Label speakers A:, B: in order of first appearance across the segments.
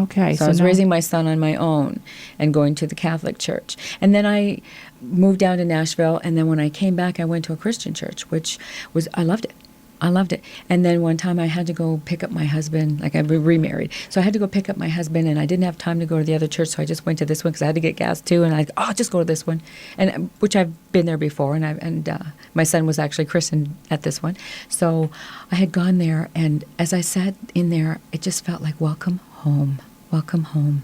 A: Okay.
B: So I was raising my son on my own and going to the Catholic church. And then I moved down to Nashville, and then when I came back, I went to a Christian church, which was, I loved it. I loved it. And then one time I had to go pick up my husband, like I remarried. So I had to go pick up my husband, and I didn't have time to go to the other church, so I just went to this one because I had to get gas too. And I'll just go to this one, and which I've been there before, and my son was actually christened at this one. So I had gone there, and as I sat in there, it just felt like welcome home, welcome home.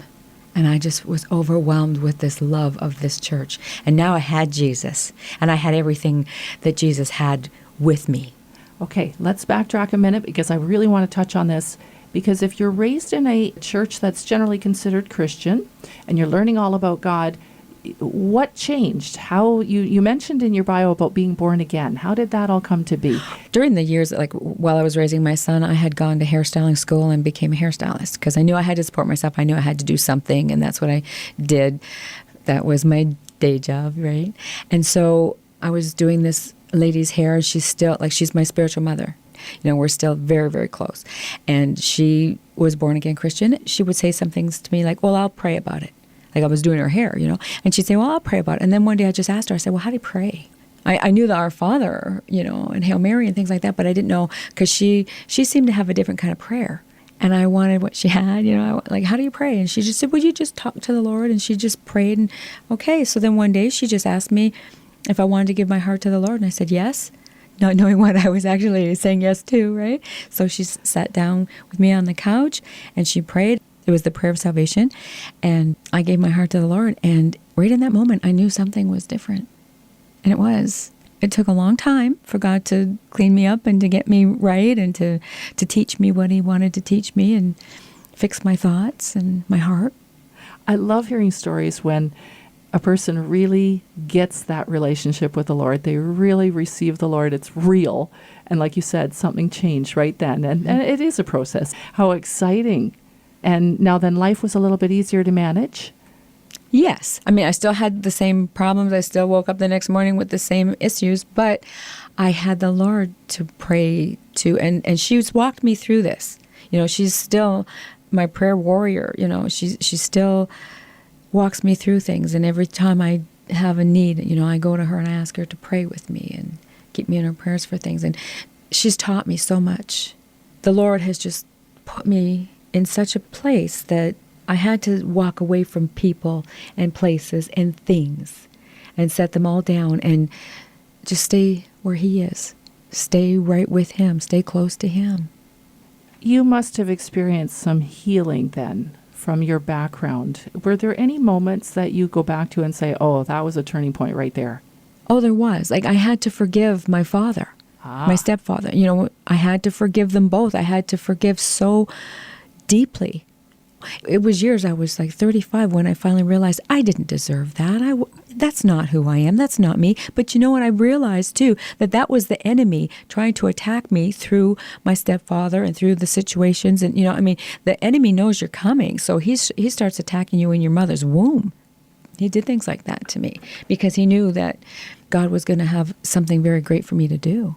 B: And I just was overwhelmed with this love of this church. And now I had Jesus, and I had everything that Jesus had with me.
A: Okay, let's backtrack a minute because I really want to touch on this. Because if you're raised in a church that's generally considered Christian and you're learning all about God, what changed? How you mentioned in your bio about being born again. How did that all come to be?
B: During the years, like while I was raising my son, I had gone to hairstyling school and became a hairstylist because I knew I had to support myself. I knew I had to do something, and that's what I did. That was my day job, right? And so I was doing this lady's hair. She's still, like, she's my spiritual mother. You know, we're still very, very close. And she was born again Christian. She would say some things to me like, well, I'll pray about it. Like I was doing her hair, you know. And she'd say, well, I'll pray about it. And then one day I just asked her, I said, well, how do you pray? I knew the Our Father, you know, and Hail Mary and things like that, but I didn't know, because she seemed to have a different kind of prayer. And I wanted what she had, you know, like, how do you pray? And she just said, would you just talk to the Lord? And she just prayed. And okay, so then one day she just asked me if I wanted to give my heart to the Lord. And I said, yes, not knowing what I was actually saying yes to, right? So she sat down with me on the couch and she prayed. It was the prayer of salvation. And I gave my heart to the Lord. And right in that moment, I knew something was different. And it was. It took a long time for God to clean me up and to get me right and to teach me what he wanted to teach me and fix my thoughts and my heart.
A: I love hearing stories when a person really gets that relationship with the Lord. They really receive the Lord. It's real. And like you said, something changed right then. And it is a process. How exciting. And now then life was a little bit easier to manage.
B: Yes. I mean, I still had the same problems. I still woke up the next morning with the same issues, but I had the Lord to pray to, and she's walked me through this. You know, she's still my prayer warrior. You know, she still walks me through things, and every time I have a need, you know, I go to her and I ask her to pray with me and keep me in her prayers for things, and she's taught me so much. The Lord has just put me in such a place that I had to walk away from people and places and things and set them all down and just stay where he is. Stay right with him. Stay close to him.
A: You must have experienced some healing then from your background. Were there any moments that you go back to and say, oh, that was a turning point right there?
B: Oh, there was. Like, I had to forgive my father, my stepfather. You know, I had to forgive them both. I had to forgive so deeply. It was years, I was like 35 when I finally realized I didn't deserve that. That's not who I am. That's not me. But you know what? I realized too that was the enemy trying to attack me through my stepfather and through the situations. And, you know, I mean, the enemy knows you're coming. So he starts attacking you in your mother's womb. He did things like that to me because he knew that God was going to have something very great for me to do.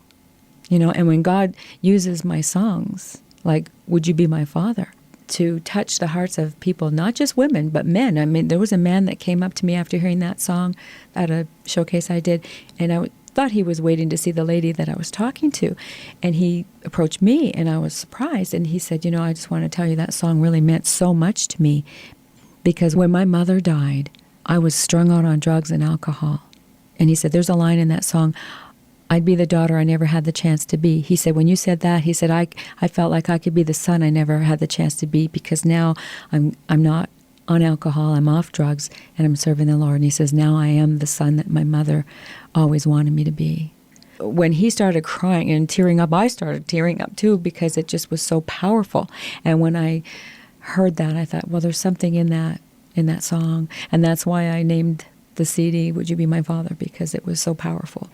B: You know, and when God uses my songs, like, Would You Be My Father? To touch the hearts of people, not just women, but men. I mean, there was a man that came up to me after hearing that song at a showcase I did, and I thought he was waiting to see the lady that I was talking to. And he approached me, and I was surprised. And he said, you know, I just want to tell you that song really meant so much to me because when my mother died, I was strung out on drugs and alcohol. And he said, there's a line in that song, I'd be the daughter I never had the chance to be. He said, when you said that, he said, I felt like I could be the son I never had the chance to be because now I'm not on alcohol, I'm off drugs, and I'm serving the Lord. And he says, now I am the son that my mother always wanted me to be. When he started crying and tearing up, I started tearing up too because it just was so powerful. And when I heard that, I thought, well, there's something in that song. And that's why I named the CD, Would You Be My Father, because it was so powerful.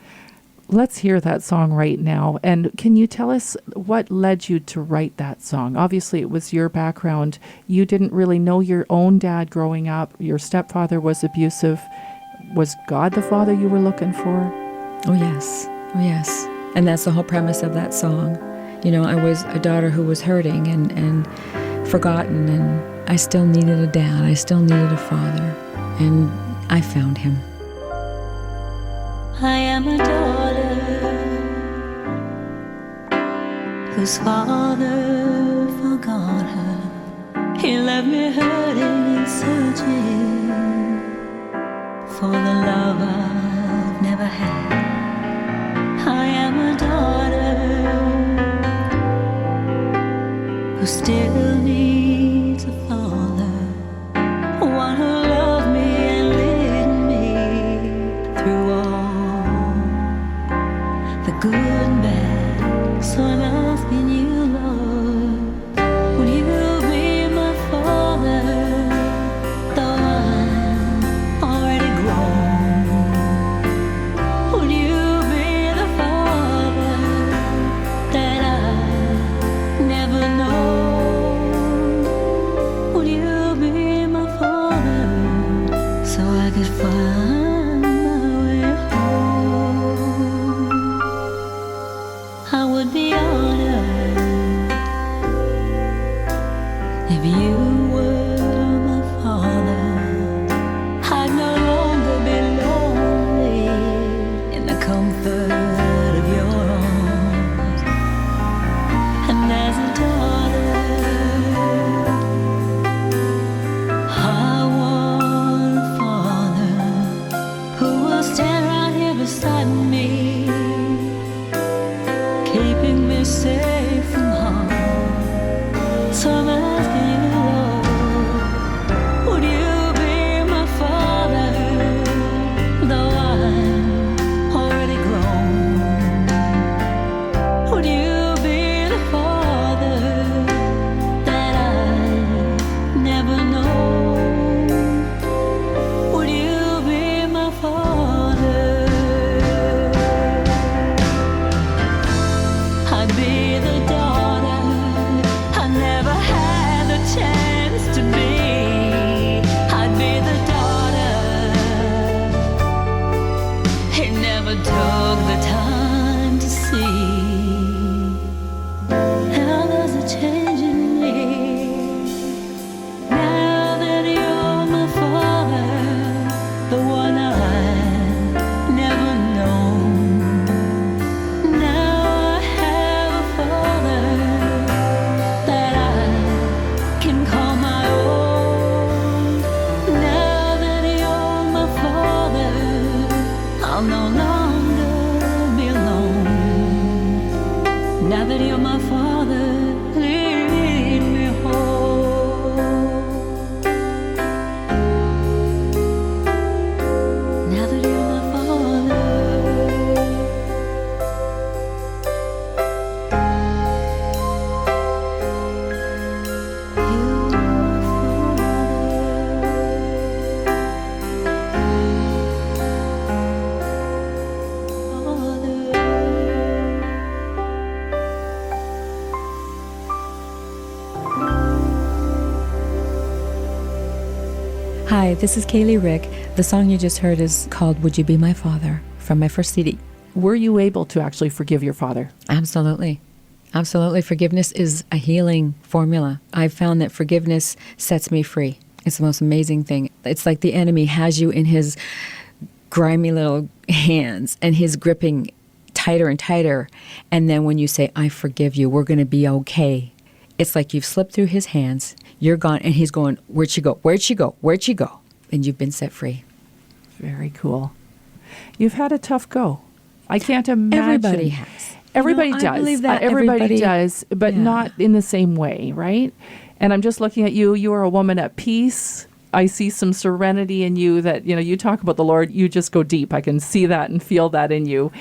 A: Let's hear that song right now. And can you tell us what led you to write that song? Obviously, it was your background. You didn't really know your own dad growing up. Your stepfather was abusive. Was God the father you were looking for?
B: Oh, yes. Oh, yes. And that's the whole premise of that song. You know, I was a daughter who was hurting and forgotten I still needed a dad. I still needed a father. And I found him.
C: I am a daughter whose father forgot her. He left me hurting and searching for the love I've never had. I am a daughter who still needs a father, one who loved me and led me through all the good and bad. So I'm asking you, Lord, would you be my father, though I'm already grown? Would you be the father that I never know? Would you be my father so I could find my way home? I would be honored if you were my father. I'd no longer be lonely in the comfort of your arms. And as a daughter, I want a father who will stand right here beside me, keeping me safe from harm. So I'm asking you, Lord, would you be my father, though I'm already grown? Would you be the father that I never know? Would you be my father? I'd be the daughter I never had the chance to be. I'd be the daughter he never took the time to see. Now there's a change in me. Now that you're my father, the one I've never known. Now I have a father that I can call my own. Now that you're my father, I'll no longer be alone. Now that you're my father, lead me home. Now that you're my father,
B: Hi, this is Kalee Hric. The song you just heard is called Would You Be My Father from my first CD.
A: Were you able to actually forgive your father?
B: Absolutely. Absolutely. Forgiveness is a healing formula. I've found that forgiveness sets me free. It's the most amazing thing. It's like the enemy has you in his grimy little hands and he's gripping tighter and tighter. And then when you say, I forgive you, we're going to be okay. It's like you've slipped through his hands, you're gone, and he's going, where'd she go? Where'd she go? Where'd she go? And you've been set free.
A: Very cool. You've had a tough go. I can't imagine.
B: Everybody has.
A: Everybody
B: You know,
A: does.
B: I believe that
A: Everybody does, but
B: yeah.
A: not in the same way, right? And I'm just looking at you. You are a woman at peace. I see some serenity in you that, you talk about the Lord, you just go deep. I can see that and feel that in you.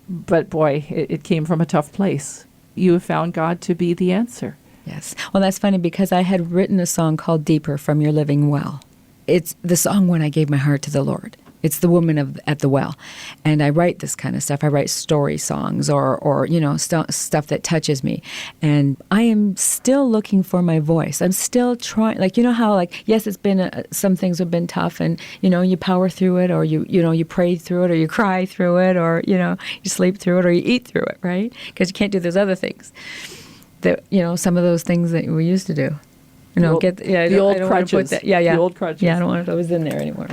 A: But boy, it came from a tough place. You have found God to be the answer.
B: Yes. Well, that's funny because I had written a song called Deeper from Your Living Well. It's the song when I gave my heart to the Lord. It's the woman at the well. And I write this kind of stuff. I write story songs or stuff that touches me. And I am still looking for my voice. I'm still trying. Like, how, yes, it's been, some things have been tough and, you power through it or you pray through it or you cry through it or, you sleep through it or you eat through it, right? Because you can't do those other things that, some of those things that we used to do. No,
A: the old
B: I don't want to put
A: crutches.
B: that. Yeah, yeah.
A: The old crutches.
B: Yeah, I don't want those in there anymore.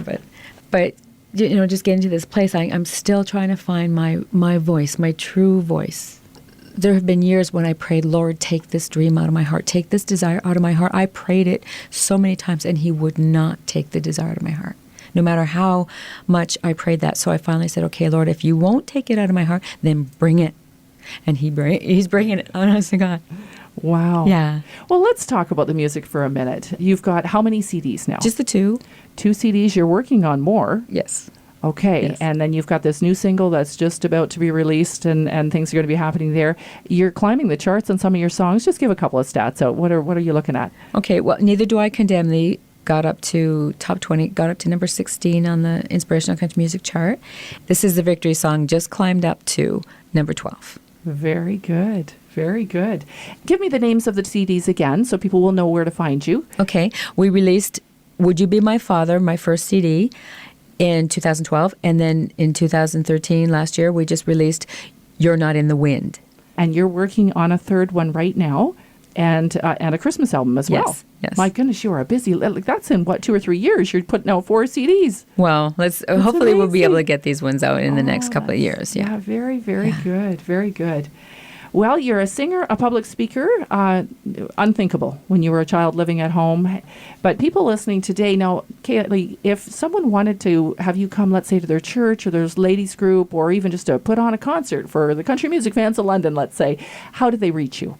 B: But just getting to this place, I'm still trying to find my voice, my true voice. There have been years when I prayed, Lord, take this dream out of my heart, take this desire out of my heart. I prayed it so many times, and he would not take the desire out of my heart, no matter how much I prayed that. So I finally said, okay, Lord, if you won't take it out of my heart, then bring it. And he's bringing it. Honest to God.
A: Wow.
B: Yeah.
A: Well, let's talk about the music for a minute. You've got how many CDs now?
B: Just the two.
A: 2 CDs. You're working on more.
B: Yes.
A: Okay.
B: Yes.
A: And then you've got this new single that's just about to be released, and things are going to be happening there. You're climbing the charts on some of your songs. Just give a couple of stats out. What are you looking at?
B: Okay. Well, Neither Do I Condemn Thee got up to top 20, got up to number 16 on the Inspirational Country Music chart. This Is the Victory song just climbed up to number 12.
A: Very good. Very good. Give me the names of the CDs again so people will know where to find you.
B: Okay. We released Would You Be My Father, my first CD, in 2012. And then in 2013, last year, we just released You're Not in the Wind.
A: And you're working on a third one right now, and a Christmas album as well.
B: Yes.
A: My goodness, you are busy. Like, that's in, 2 or 3 years. You're putting out 4 CDs.
B: Well, hopefully we'll be able to
A: amazing.
B: get these ones out in the next couple of years. Yeah.
A: Very, very good. Very good. Well, you're a singer, a public speaker, unthinkable when you were a child living at home. But people listening today, now, Kalee, if someone wanted to have you come, let's say, to their church or their ladies group, or even just to put on a concert for the country music fans of London, let's say, how do they reach you?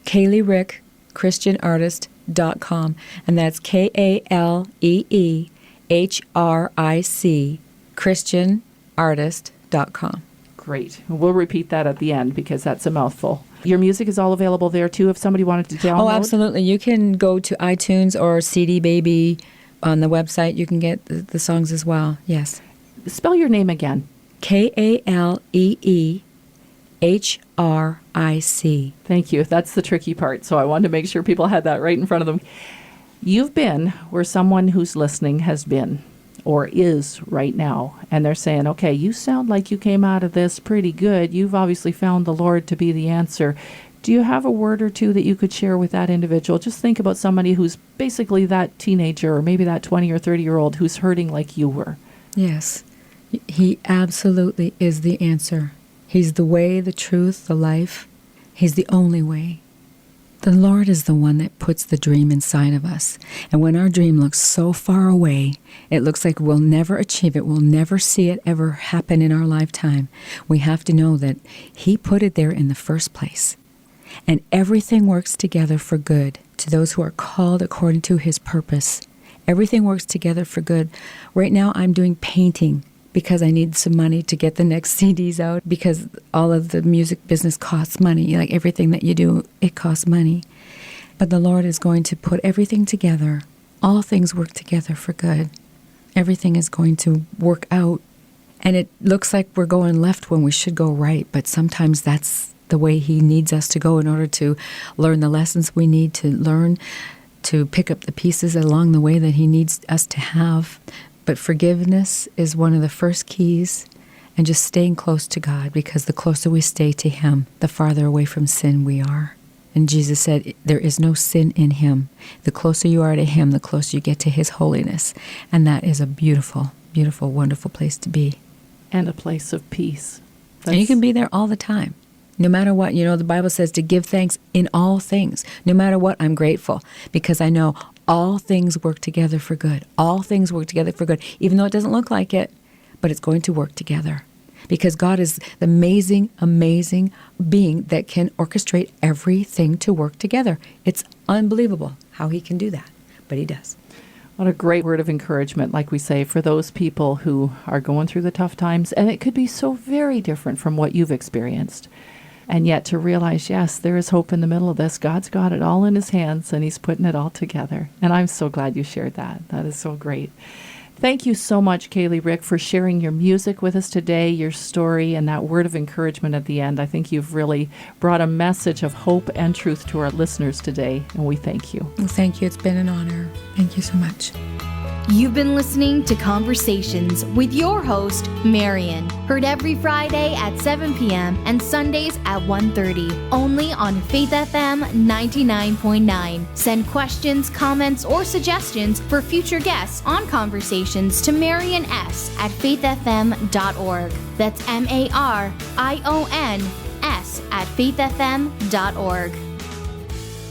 B: Kalee Hric, ChristianArtist.com. And that's KaleeHric, ChristianArtist.com.
A: Great. We'll repeat that at the end because that's a mouthful. Your music is all available there too if somebody wanted to download?
B: Oh, absolutely. You can go to iTunes or CD Baby on the website. You can get the songs as well. Yes.
A: Spell your name again.
B: KaleeHric.
A: Thank you. That's the tricky part. So I wanted to make sure people had that right in front of them. You've been where someone who's listening has been or is right now. And they're saying, okay, you sound like you came out of this pretty good. You've obviously found the Lord to be the answer. Do you have a word or two that you could share with that individual? Just think about somebody who's basically that teenager or maybe that 20 or 30-year-old who's hurting like you were.
B: Yes. He absolutely is the answer. He's the way, the truth, the life. He's the only way. The Lord is the one that puts the dream inside of us. And when our dream looks so far away, it looks like we'll never achieve it, we'll never see it ever happen in our lifetime. We have to know that He put it there in the first place. And everything works together for good to those who are called according to His purpose. Everything works together for good. Right now I'm doing painting because I need some money to get the next CDs out, because all of the music business costs money. Like everything that you do, it costs money. But the Lord is going to put everything together. All things work together for good. Everything is going to work out. And it looks like we're going left when we should go right, but sometimes that's the way He needs us to go in order to learn the lessons we need to learn, to pick up the pieces along the way that He needs us to have. But forgiveness is one of the first keys, and just staying close to God, because the closer we stay to Him, the farther away from sin we are. And Jesus said, there is no sin in Him. The closer you are to Him, the closer you get to His holiness. And that is a beautiful, beautiful, wonderful place to be.
A: And a place of peace.
B: And you can be there all the time. No matter what, the Bible says to give thanks in all things. No matter what, I'm grateful, because I know all things work together for good. All things work together for good, even though it doesn't look like it, but it's going to work together. Because God is the amazing, amazing being that can orchestrate everything to work together. It's unbelievable how He can do that, but He does.
A: What a great word of encouragement, like we say, for those people who are going through the tough times. And it could be so very different from what you've experienced. And yet to realize, yes, there is hope in the middle of this. God's got it all in His hands, and He's putting it all together. And I'm so glad you shared that. That is so great. Thank you so much, Kalee Hric, for sharing your music with us today, your story, and that word of encouragement at the end. I think you've really brought a message of hope and truth to our listeners today, and we thank you.
B: Well, thank you. It's been an honor. Thank you so much.
D: You've been listening to Conversations with your host, Marion. Heard every Friday at 7 p.m. and Sundays at 1:30. Only on Faith FM 99.9. Send questions, comments, or suggestions for future guests on Conversations to Marion's at faithfm.org. That's MARIONS at faithfm.org.